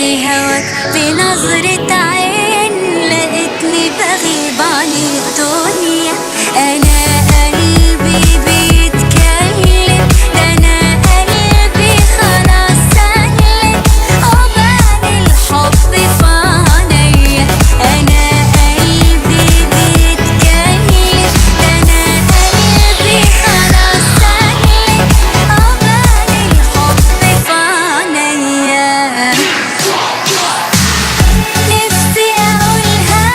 لي هواك بنظرة عين، لقيتني بغيب عن الدنيا. أنا قلبي بيتكلم، ده أنا قلبي خلاص سلم، عقبال الحب في عينيا. أنا قلبي بيتكلم، ده أنا قلبي خلاص سلم، عقبال الحب في عينيا. نفسي أقولها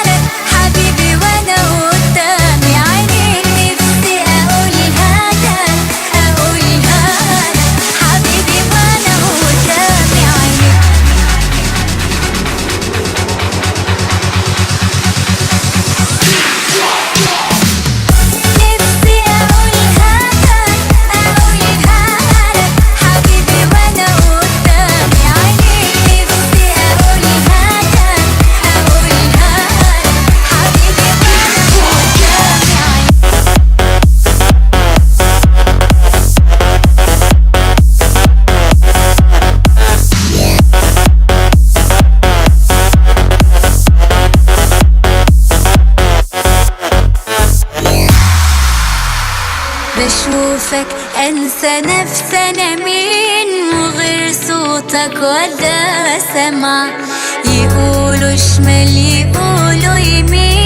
لك حبيبي وأنا قدامي عينيك. نفسي أقولها لك حبيبي وأنا قدامي عينيك. نفسي أقولها لك حبيبي وأنا قدامي عينيك. نفسي أقولها لك حبيبي بشوفك انسى نفسي انا مين، وغير صوتك ولا سمع. يقولوا شمال يقولوا يمين،